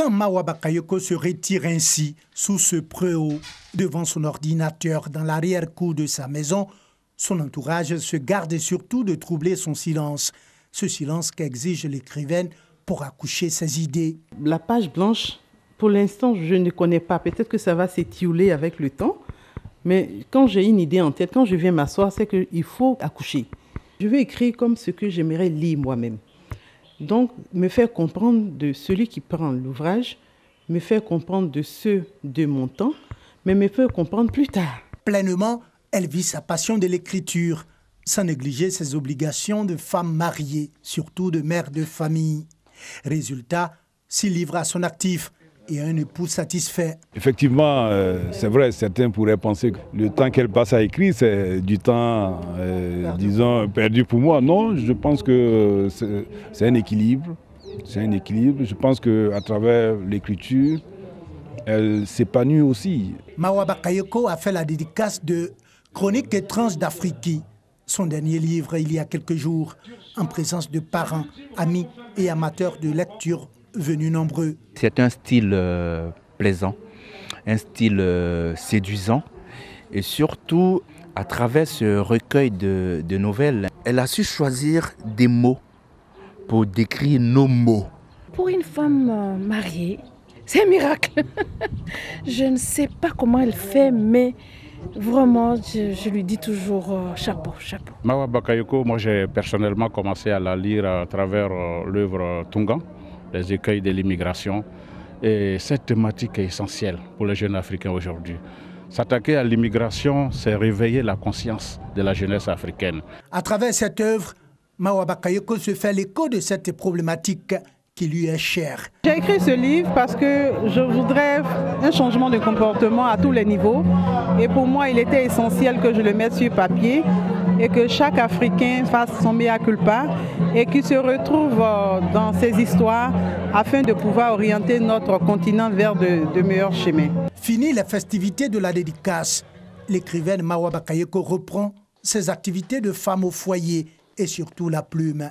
Quand Mawa Bakayoko se retire ainsi, sous ce préau, devant son ordinateur dans l'arrière-cour de sa maison, son entourage se garde surtout de troubler son silence. Ce silence qu'exige l'écrivaine pour accoucher ses idées. La page blanche, pour l'instant, je ne connais pas. Peut-être que ça va s'étioler avec le temps. Mais quand j'ai une idée en tête, quand je viens m'asseoir, c'est qu'il faut accoucher. Je vais écrire comme ce que j'aimerais lire moi-même. Donc, me faire comprendre de celui qui prend l'ouvrage, me faire comprendre de ceux de mon temps, mais me faire comprendre plus tard. Pleinement, elle vit sa passion de l'écriture, sans négliger ses obligations de femme mariée, surtout de mère de famille. Résultat, s'y livre à son actif et un époux satisfait. Effectivement, c'est vrai, certains pourraient penser que le temps qu'elle passe à écrire, c'est du temps, disons, perdu pour moi. Non, je pense que c'est un équilibre. C'est un équilibre. Je pense qu'à travers l'écriture, elle s'épanouit aussi. Mawa Bakayoko a fait la dédicace de Chroniques étranges d'Afrique, son dernier livre il y a quelques jours, en présence de parents, amis et amateurs de lecture venus nombreux. C'est un style plaisant, un style séduisant et surtout à travers ce recueil de nouvelles, elle a su choisir des mots pour décrire nos mots. Pour une femme mariée, c'est un miracle. Je ne sais pas comment elle fait, mais vraiment, je lui dis toujours chapeau, chapeau. Mawa Bakayoko, moi j'ai personnellement commencé à la lire à travers l'œuvre Tungan, les écueils de l'immigration. Et cette thématique est essentielle pour les jeunes Africains aujourd'hui. S'attaquer à l'immigration, c'est réveiller la conscience de la jeunesse africaine. À travers cette œuvre, Mawa Bakayoko se fait l'écho de cette problématique qui lui est chère. J'ai écrit ce livre parce que je voudrais un changement de comportement à tous les niveaux. Et pour moi, il était essentiel que je le mette sur papier et que chaque Africain fasse son mea culpa et qu'il se retrouve dans ces histoires afin de pouvoir orienter notre continent vers de meilleurs chemins. Fini les festivités de la dédicace, l'écrivaine Mawa Bakayoko reprend ses activités de femme au foyer et surtout la plume.